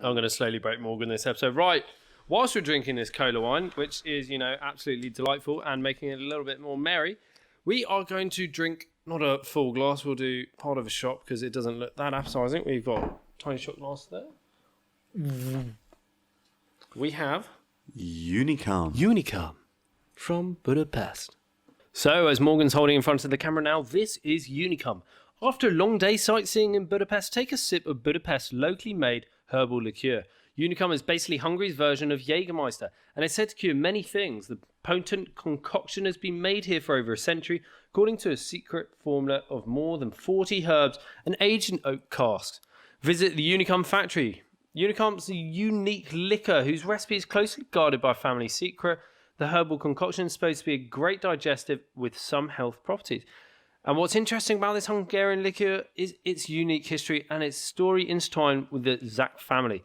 I'm going to slowly break Morgan this episode. Right, whilst we're drinking this cola wine, which is, absolutely delightful and making it a little bit more merry, we are going to drink not a full glass. We'll do part of a shot because it doesn't look that appetizing. We've got a tiny shot glass there. We have Unicum from Budapest. So, as Morgan's holding in front of the camera now, this is Unicum. After a long day sightseeing in Budapest, take a sip of Budapest's locally made herbal liqueur. Unicum is basically Hungary's version of Jägermeister, and it's said to cure many things. The potent concoction has been made here for over a century, according to a secret formula of more than 40 herbs and aged in oak casks. Visit the Unicum factory. Unicum's a unique liquor whose recipe is closely guarded by family secret. The herbal concoction is supposed to be a great digestive with some health properties. And what's interesting about this Hungarian liqueur is its unique history and its story intertwined with the Zak family.